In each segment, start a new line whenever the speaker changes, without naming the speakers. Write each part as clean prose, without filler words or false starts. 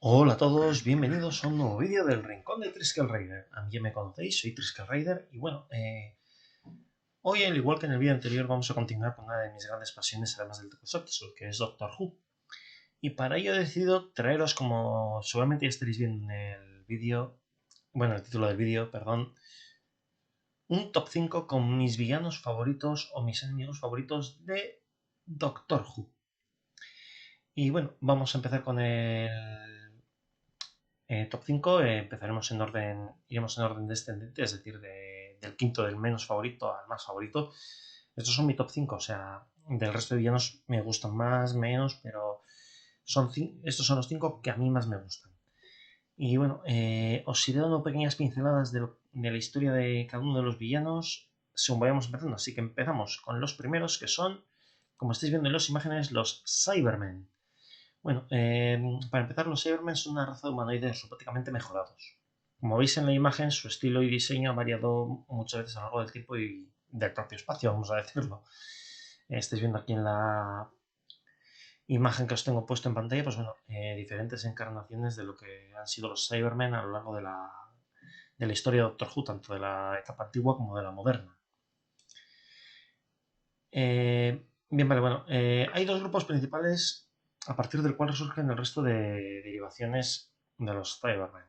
Hola a todos, bienvenidos a un nuevo vídeo del Rincón de Triskel Raider. A mí ya me conocéis, soy Triskel Raider y bueno, hoy al igual que en el vídeo anterior vamos a continuar con una de mis grandes pasiones además del Tokusatsu, que es Doctor Who. Y para ello he decidido traeros, como seguramente ya estaréis viendo en el vídeo, bueno, el título del vídeo, perdón, un top 5 con mis villanos favoritos o mis enemigos favoritos de Doctor Who. Y bueno, vamos a empezar con el top 5, empezaremos en orden, iremos en orden descendente, es decir, del quinto del menos favorito al más favorito. Estos son mi top 5, o sea, del resto de villanos me gustan más, menos, pero estos son los 5 que a mí más me gustan. Y bueno, os iré dando pequeñas pinceladas de la historia de cada uno de los villanos según vayamos empezando. Así que empezamos con los primeros, que son, como estáis viendo en las imágenes, los Cybermen. Bueno, para empezar, los Cybermen son una raza de humanoides robóticamente mejorados. Como veis en la imagen, su estilo y diseño ha variado muchas veces a lo largo del tiempo y del propio espacio, vamos a decirlo. Estáis viendo aquí en la imagen que os tengo puesto en pantalla, pues bueno, diferentes encarnaciones de lo que han sido los Cybermen a lo largo de la historia de Doctor Who, tanto de la etapa antigua como de la moderna. Bien, vale, bueno, hay dos grupos principales a partir del cual resurgen el resto de derivaciones de los Cybermen.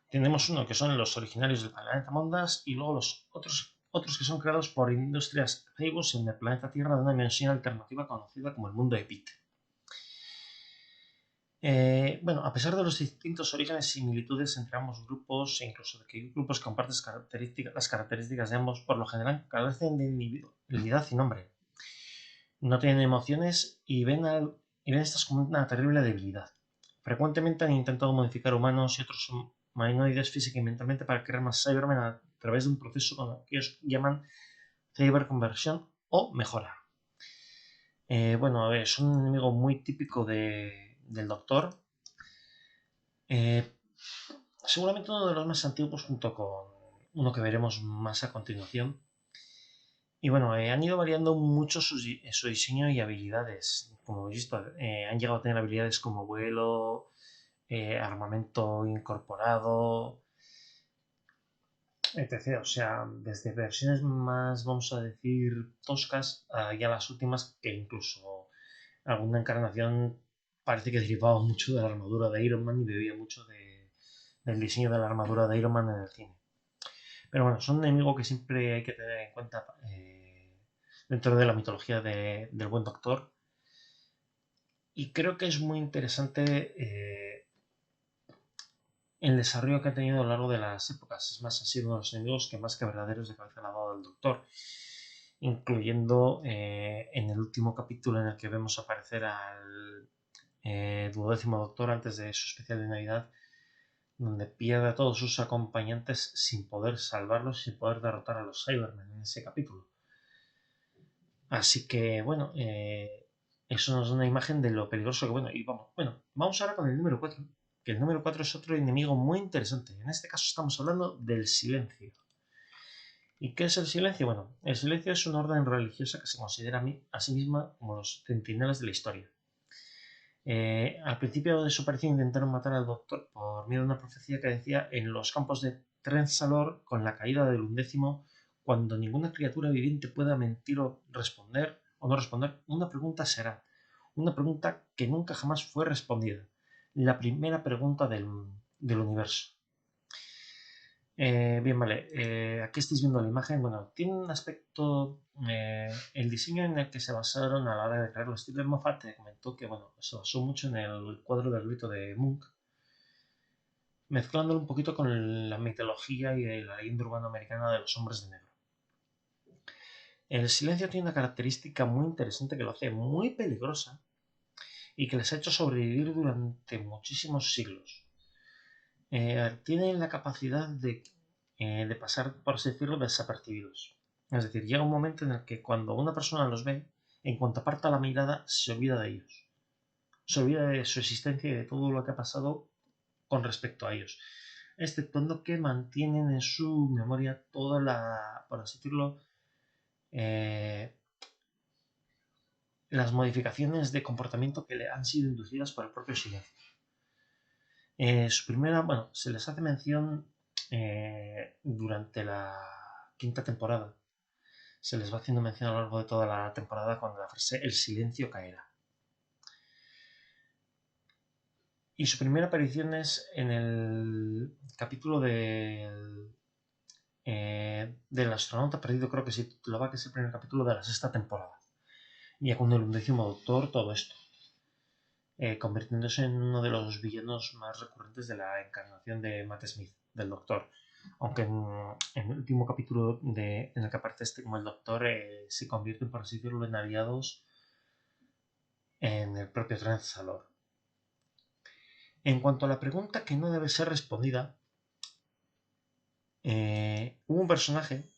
Tenemos uno que son los originarios del planeta Mondas y luego los otros que son creados por Industrias Phoebus en el planeta Tierra de una dimensión alternativa conocida como el mundo de Pit. Bueno, a pesar de los distintos orígenes y similitudes entre ambos grupos, e incluso de que hay grupos que comparten las características de ambos, por lo general carecen de individualidad y nombre. No tienen emociones y ven estas como una terrible debilidad. Frecuentemente han intentado modificar humanos y otros humanoides física y mentalmente para crear más Cybermen a través de un proceso que ellos llaman cyberconversión o mejora. Bueno, a ver, es un enemigo muy típico del Doctor. Seguramente uno de los más antiguos junto con uno que veremos más a continuación. Y bueno, han ido variando mucho su diseño y habilidades. Como habéis visto, han llegado a tener habilidades como vuelo, armamento incorporado, etc. O sea, desde versiones más, vamos a decir, toscas, a ya las últimas que incluso alguna encarnación parece que derivaba mucho de la armadura de Iron Man y bebía mucho del diseño de la armadura de Iron Man en el cine. Pero bueno, son un enemigo que siempre hay que tener en cuenta dentro de la mitología del buen Doctor. Y creo que es muy interesante el desarrollo que ha tenido a lo largo de las épocas. Es más, ha sido uno de los enemigos que más que verdaderos de cabeza le ha dado al Doctor. Incluyendo en el último capítulo en el que vemos aparecer al duodécimo Doctor antes de su especial de Navidad, donde pierde a todos sus acompañantes sin poder salvarlos, sin poder derrotar a los Cybermen en ese capítulo. Así que, bueno, eso nos da una imagen de lo peligroso que, bueno, y vamos ahora con el número 4, que el número 4 es otro enemigo muy interesante. En este caso estamos hablando del silencio. ¿Y qué es el silencio? Bueno, el silencio es una orden religiosa que se considera a sí misma como los centinelas de la historia. Al principio de su aparición intentaron matar al Doctor por miedo a una profecía que decía: en los campos de Trenzalore, con la caída del 11º, cuando ninguna criatura viviente pueda mentir o responder o no responder, una pregunta será, una pregunta que nunca jamás fue respondida, la primera pregunta del universo. Bien, vale, aquí estáis viendo la imagen. Bueno, tiene un aspecto, el diseño en el que se basaron a la hora de crearlo. Steven Moffat comentó que, bueno, se basó mucho en el cuadro del grito de Munch, mezclándolo un poquito con la mitología y la leyenda urbana americana de los hombres de negro. El silencio tiene una característica muy interesante que lo hace muy peligrosa y que les ha hecho sobrevivir durante muchísimos siglos. tienen la capacidad de pasar, por así decirlo, desapercibidos. Es decir, llega un momento en el que cuando una persona los ve, en cuanto aparta la mirada, se olvida de ellos. Se olvida de su existencia y de todo lo que ha pasado con respecto a ellos. Exceptuando que mantienen en su memoria toda la, por así decirlo, las modificaciones de comportamiento que le han sido inducidas por el propio silencio. Su primera, bueno, se les hace mención durante la quinta temporada. Se les va haciendo mención a lo largo de toda la temporada cuando la frase el silencio caerá. Y su primera aparición es en el capítulo del astronauta perdido, creo que se titulaba, que es el primer capítulo de la sexta temporada. Ya con el 11º Doctor, todo esto. Convirtiéndose en uno de los villanos más recurrentes de la encarnación de Matt Smith, del Doctor. Aunque en el último capítulo en el que aparece este como el Doctor, se convierten, por así decirlo, en aliados en el propio Transalor. En cuanto a la pregunta que no debe ser respondida, hubo un personaje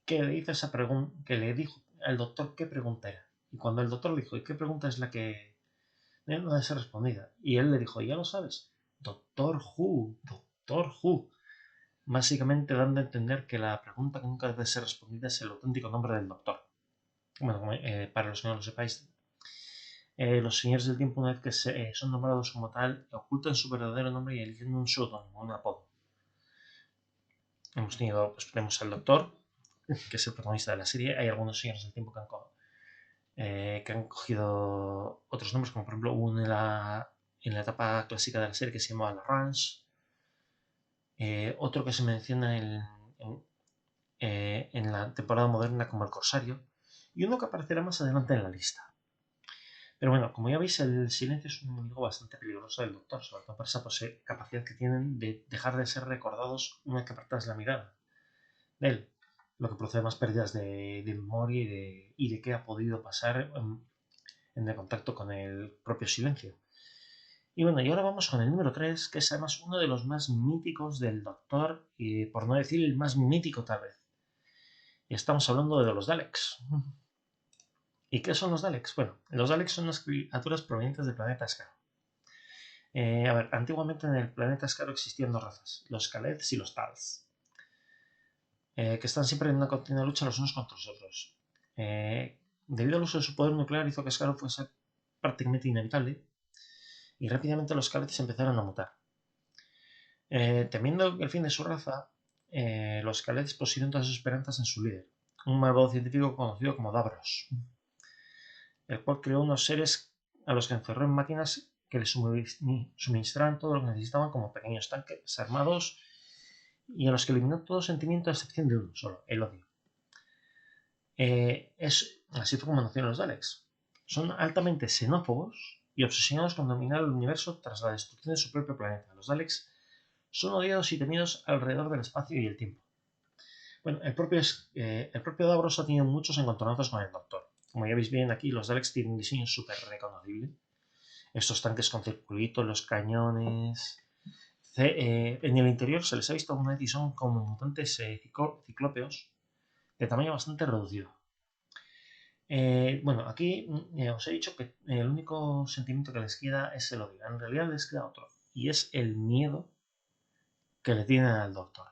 que le hizo esa pregunta, que le dijo al Doctor qué pregunta era. Y cuando el Doctor le dijo, ¿y qué pregunta es la que no debe ser respondida? Y él le dijo, ya lo sabes, Doctor Who, Doctor Who. Básicamente dando a entender que la pregunta que nunca debe ser respondida es el auténtico nombre del Doctor. Bueno, para los que no lo sepáis, los señores del tiempo, una vez que son nombrados como tal, ocultan su verdadero nombre y eligen un pseudónimo, un apodo. Hemos tenido, pues tenemos al Doctor, que es el protagonista de la serie. Hay algunos señores del tiempo que han cogido otros nombres, como por ejemplo uno en la etapa clásica de la serie que se llamaba Lagrange. Otro que se menciona en la temporada moderna como el Corsario. Y uno que aparecerá más adelante en la lista. Pero bueno, como ya veis, el silencio es un enemigo bastante peligroso del Doctor, sobre todo por esa capacidad que tienen de dejar de ser recordados una vez que apartas la mirada de él, lo que produce más pérdidas de memoria y de qué ha podido pasar en el contacto con el propio silencio. Y bueno, y ahora vamos con el número 3, que es además uno de los más míticos del Doctor, y por no decir el más mítico tal vez. Y estamos hablando de los Daleks. ¿Y qué son los Daleks? Bueno, los Daleks son unas criaturas provenientes del planeta Skaro. A ver, antiguamente en el planeta Skaro existían dos razas, los Kaleds y los Tals, que están siempre en una continua lucha los unos contra los otros. Debido al uso de su poder nuclear hizo que Skaro fuese prácticamente inevitable y rápidamente los Kaleds empezaron a mutar. Temiendo el fin de su raza, los Kaleds pusieron todas sus esperanzas en su líder, un malvado científico conocido como Davros, el cual creó unos seres a los que encerró en máquinas que les suministraban todo lo que necesitaban como pequeños tanques armados y a los que eliminó todo sentimiento a excepción de uno solo, el odio. Así fue como nacieron los Daleks. Son altamente xenófobos y obsesionados con dominar el universo tras la destrucción de su propio planeta. Los Daleks son odiados y temidos alrededor del espacio y el tiempo. Bueno, el propio Davros ha tenido muchos encontronazos con el Doctor. Como ya veis bien aquí, los Daleks tienen un diseño súper reconocible. Estos tanques con circulitos, los cañones. En el interior se les ha visto alguna vez y son como mutantes ciclópeos de tamaño bastante reducido. Bueno, aquí os he dicho que el único sentimiento que les queda es el odio. En realidad les queda otro. Y es el miedo que le tienen al Doctor.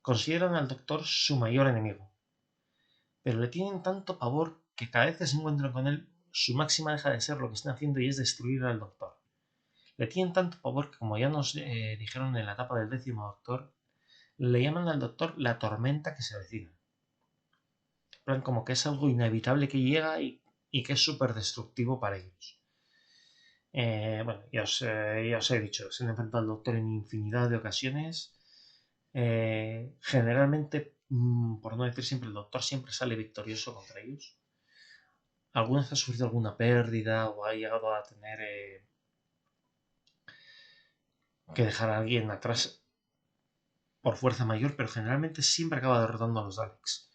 Consideran al Doctor su mayor enemigo. Pero le tienen tanto pavor que cada vez que se encuentran con él, su máxima deja de ser lo que están haciendo y es destruir al Doctor. Le tienen tanto pavor que, como ya nos dijeron en la etapa del 10º Doctor, le llaman al Doctor la tormenta que se avecina. En plan, como que es algo inevitable que llega y que es súper destructivo para ellos. Bueno, ya os he dicho, se han enfrentado al Doctor en infinidad de ocasiones. Generalmente, por no decir siempre, el Doctor siempre sale victorioso contra ellos. Alguna vez ha sufrido alguna pérdida o ha llegado a tener que dejar a alguien atrás por fuerza mayor, pero generalmente siempre acaba derrotando a los Daleks.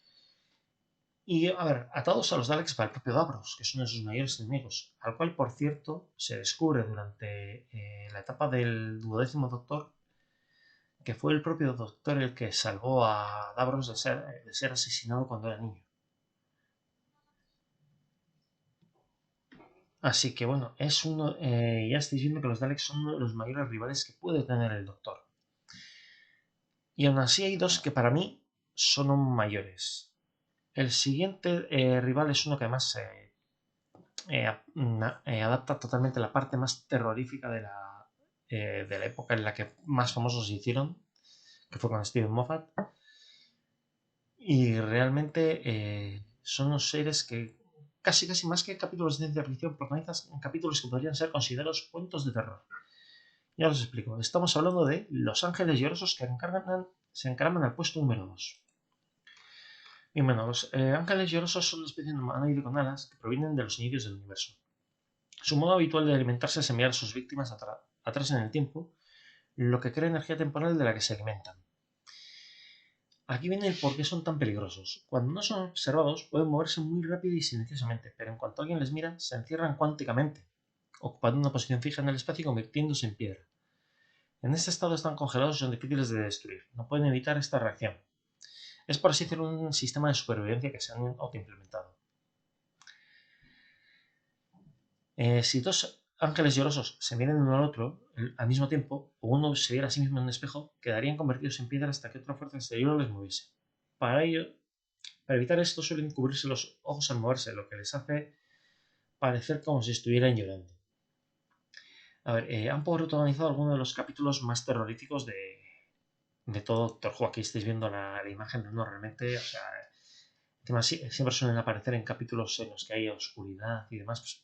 Y, a ver, atados a los Daleks va el propio Davros, que es uno de sus mayores enemigos, al cual, por cierto, se descubre durante la etapa del 12º Doctor que fue el propio Doctor el que salvó a Davros de ser asesinado cuando era niño. Así que bueno, ya estáis viendo que los Daleks son uno de los mayores rivales que puede tener el Doctor. Y aún así hay dos que para mí son aún mayores. El siguiente rival es uno que además adapta totalmente la parte más terrorífica de la época en la que más famosos se hicieron, que fue con Steven Moffat. Y realmente son unos seres que casi más que capítulos de ciencia ficción protagonizan capítulos que podrían ser considerados cuentos de terror. Ya os explico. Estamos hablando de Los Ángeles Llorosos que se encaraman al puesto número 2. Y bueno, los ángeles llorosos son una especie de humanoide con alas que provienen de los inicios del universo. Su modo habitual de alimentarse es enviar a sus víctimas atrás en el tiempo, lo que crea energía temporal de la que se alimentan. Aquí viene el por qué son tan peligrosos. Cuando no son observados, pueden moverse muy rápido y silenciosamente, pero en cuanto alguien les mira, se encierran cuánticamente, ocupando una posición fija en el espacio y convirtiéndose en piedra. En este estado están congelados y son difíciles de destruir. No pueden evitar esta reacción. Es por así decirlo un sistema de supervivencia que se han autoimplementado. Si dos ángeles llorosos se miran uno al otro al mismo tiempo, o uno se viera a sí mismo en un espejo, quedarían convertidos en piedra hasta que otra fuerza exterior les moviese. Para evitar esto suelen cubrirse los ojos al moverse, lo que les hace parecer como si estuvieran llorando. A ver, han protagonizado algunos de los capítulos más terroríficos de todo Doctor Who. Aquí estáis viendo la imagen de uno realmente, o sea, encima siempre suelen aparecer en capítulos en los que hay oscuridad y demás, pues,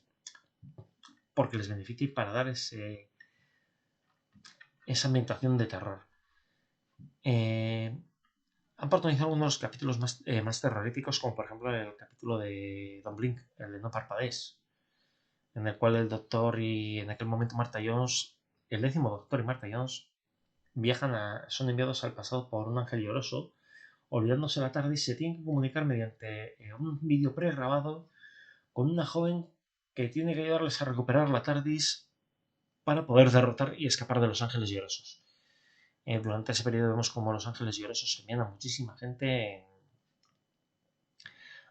porque les beneficia para dar esa ambientación de terror. Han protagonizado algunos de los capítulos más terroríficos, como por ejemplo el capítulo de Don Blink, el de No Parpadees, en el cual el Doctor y en aquel momento Martha Jones, el 10º Doctor y Martha Jones, son enviados al pasado por un ángel lloroso, olvidándose la tarde y se tienen que comunicar mediante un vídeo pregrabado con una joven que tiene que ayudarles a recuperar la TARDIS para poder derrotar y escapar de los ángeles llorosos. Durante ese periodo vemos como los ángeles llorosos envían a muchísima gente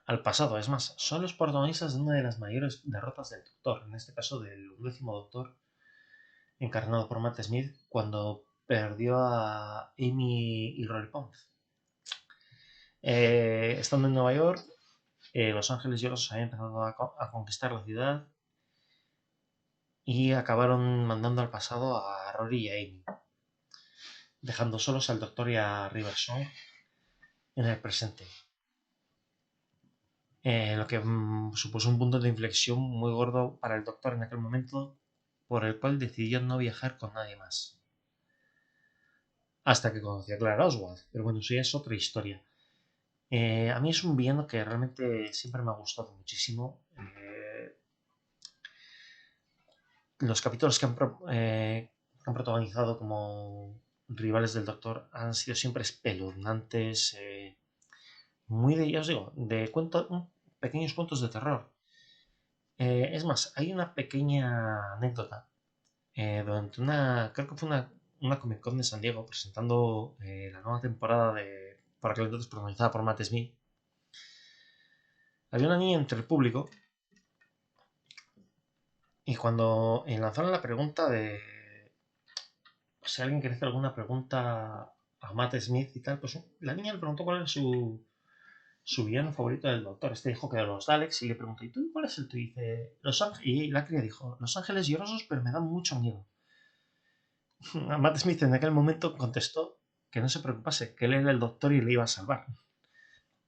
al pasado. Es más, son los protagonistas de una de las mayores derrotas del Doctor, en este caso del 11º Doctor, encarnado por Matt Smith, cuando perdió a Amy y Rory Pons. Estando en Nueva York, los ángeles llorosos habían empezado a conquistar la ciudad y acabaron mandando al pasado a Rory y a Amy, dejando solos al Doctor y a River Song en el presente. Lo que supuso un punto de inflexión muy gordo para el Doctor en aquel momento, por el cual decidió no viajar con nadie más. Hasta que conoció a Clara Oswald, pero bueno, eso ya es otra historia. A mí es un villano que realmente siempre me ha gustado muchísimo. Los capítulos que han protagonizado como rivales del Doctor han sido siempre espeluznantes, muy ya os digo, pequeños cuentos de terror. Es más, hay una pequeña anécdota durante creo que fue una Comic Con de San Diego presentando la nueva temporada por aquel entonces protagonizada por Matt Smith. Había una niña entre el público y cuando lanzaron la pregunta de si alguien quiere hacer alguna pregunta a Matt Smith y tal, pues la niña le preguntó cuál era su villano favorito del Doctor. Este dijo que de los Daleks y le preguntó, ¿y tú cuál es el tuyo? Y dice, y la cría dijo, Los Ángeles Llorosos, pero me dan mucho miedo. Matt Smith en aquel momento contestó que no se preocupase, que él era el Doctor y le iba a salvar.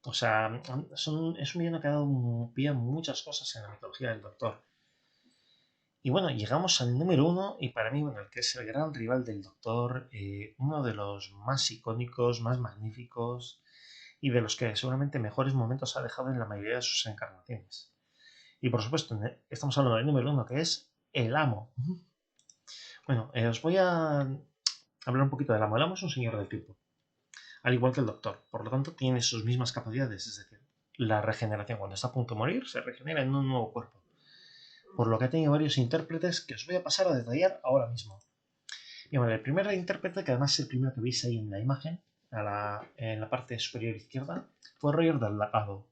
O sea, es un villano que ha dado pie a muchas cosas en la mitología del Doctor. Y bueno, llegamos al número 1 y para mí, bueno, el que es el gran rival del Doctor, uno de los más icónicos, más magníficos y de los que seguramente mejores momentos ha dejado en la mayoría de sus encarnaciones. Y por supuesto, estamos hablando del número 1, que es el Amo. Bueno, os voy a hablar un poquito del Amo. El Amo es un señor del tiempo, al igual que el Doctor. Por lo tanto, tiene sus mismas capacidades, es decir, la regeneración. Cuando está a punto de morir, se regenera en un nuevo cuerpo. Por lo que ha tenido varios intérpretes que os voy a pasar a detallar ahora mismo. Y bueno, el primer intérprete, que además es el primero que veis ahí en la imagen, en la parte superior izquierda, fue Roger Delgado.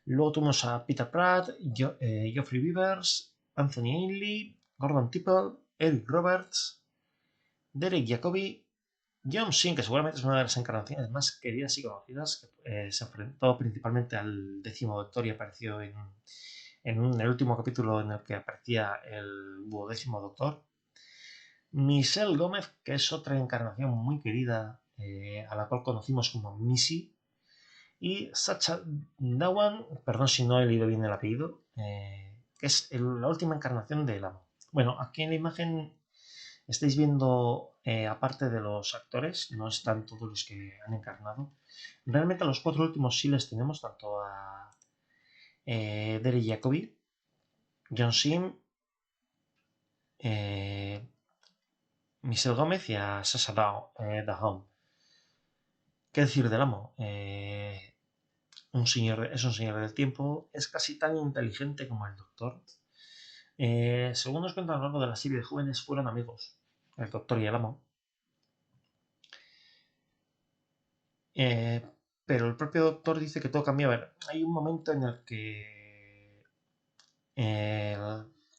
Luego tuvimos a Peter Pratt, Geoffrey Beavers, Anthony Ainley, Gordon Tipple, Eric Roberts, Derek Jacobi, John Sim, que seguramente es una de las encarnaciones más queridas y conocidas, que se enfrentó principalmente al 10º Doctor y apareció en el último capítulo en el que aparecía el 12º Doctor. Michelle Gómez, que es otra encarnación muy querida, a la cual conocimos como Missy. Y Sacha Dhawan, perdón si no he leído bien el apellido, que es la última encarnación del Amo. Bueno, aquí en la imagen estáis viendo, aparte de los actores, no están todos los que han encarnado. Realmente a los 4 últimos sí les tenemos, tanto a Derek Jacobi, John Sim, Michelle Gómez y a Sasha Dhawan. ¿Qué decir del Amo? Es un señor del tiempo, es casi tan inteligente como el Doctor. Según nos cuentan a lo largo de la serie de jóvenes, fueron amigos, el Doctor y el Amo. Pero el propio Doctor dice que todo cambia. A ver, hay un momento en el que eh,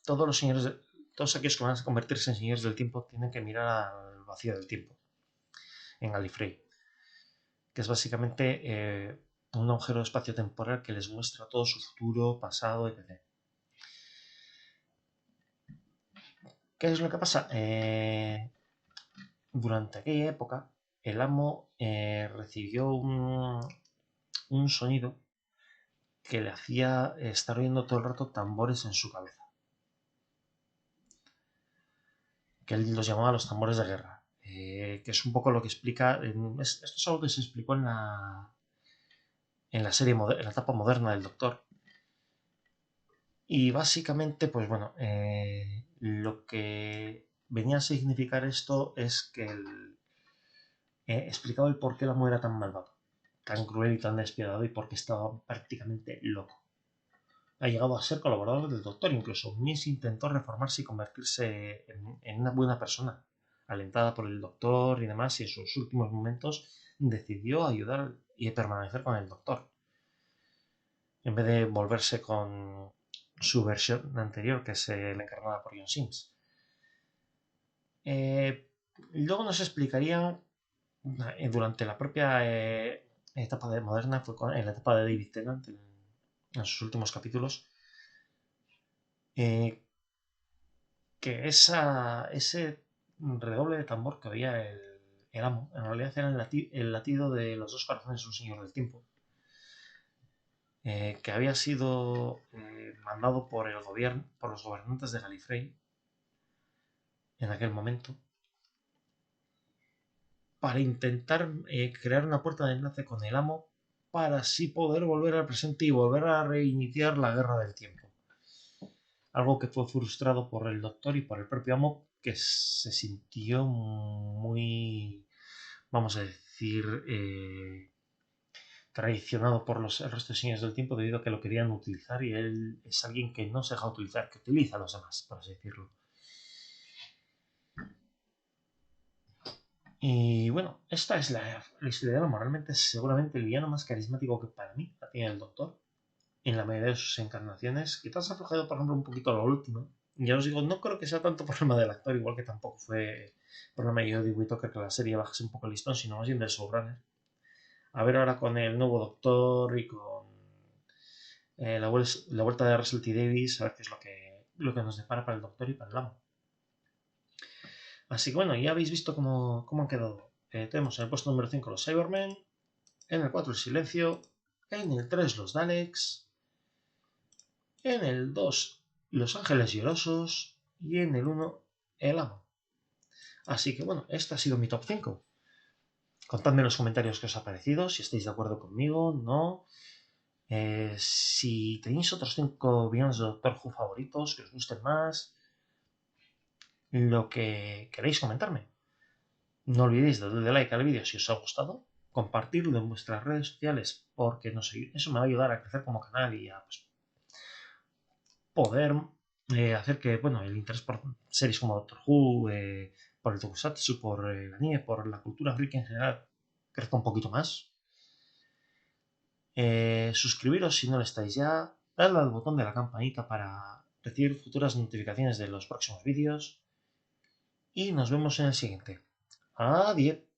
todos los señores, todos aquellos que van a convertirse en señores del tiempo tienen que mirar al vacío del tiempo, en Gallifrey, que es básicamente un agujero espacio-temporal que les muestra todo su futuro, pasado, etc. ¿Qué es lo que pasa? Durante aquella época, el Amo recibió un sonido que le hacía estar oyendo todo el rato tambores en su cabeza, que él los llamaba los tambores de guerra, que es un poco lo que explica, esto es algo que se explicó en la serie, en la etapa moderna del Doctor. Y básicamente, pues bueno, lo que venía a significar esto es que explicaba el por qué el Amo era tan malvado, tan cruel y tan despiadado, y por qué estaba prácticamente loco. Ha llegado a ser colaborador del Doctor, incluso Miss intentó reformarse y convertirse en una buena persona, alentada por el Doctor y demás, y en sus últimos momentos decidió ayudar y permanecer con el Doctor, en vez de volverse con su versión anterior, que es la encarnada por John Sims. Luego nos explicarían, durante la propia etapa moderna, en la etapa de David Tennant, en sus últimos capítulos, que ese redoble de tambor que oía el Amo, en realidad era el latido de los dos corazones de un señor del tiempo, que había sido mandado por los gobernantes de Gallifrey en aquel momento, para intentar crear una puerta de enlace con el Amo, para así poder volver al presente y volver a reiniciar la guerra del tiempo. Algo que fue frustrado por el Doctor y por el propio Amo, que se sintió muy, vamos a decir, traicionado por el resto de señores del tiempo, debido a que lo querían utilizar, y él es alguien que no se deja utilizar, que utiliza a los demás, por así decirlo. Y bueno, esta es la historia del Amo. Realmente es seguramente el villano más carismático que para mí la tiene el Doctor, en la mayoría de sus encarnaciones. Quizás ha aflojado, por ejemplo, un poquito a lo último. Ya os digo, no creo que sea tanto problema del actor, igual que tampoco fue problema de Jodie Whittaker que la serie bajase un poco el listón, sino más bien del showrunner. A ver ahora con el nuevo Doctor y con la vuelta de Russell T. Davies, a ver qué es lo que nos depara para el Doctor y para el Amo. Así que bueno, ya habéis visto cómo han quedado. Tenemos en el puesto número 5 los Cybermen, en el 4 el Silencio, en el 3 los Daleks, en el 2 los Ángeles Llorosos y en el 1 el Amo. Así que bueno, este ha sido mi top 5. Contadme en los comentarios qué os ha parecido, si estáis de acuerdo conmigo, no. Si tenéis otros 5 villanos de Doctor Who favoritos que os gusten más, lo que queréis comentarme. No olvidéis de darle like al vídeo si os ha gustado, compartirlo en vuestras redes sociales, porque eso me va a ayudar a crecer como canal y a pues, poder hacer que bueno, el interés por series como Doctor Who, por el tokusatsu, por el anime, por la cultura friki en general, crezca un poquito más. Suscribiros si no lo estáis ya, dadle al botón de la campanita para recibir futuras notificaciones de los próximos vídeos y nos vemos en el siguiente. Adiós.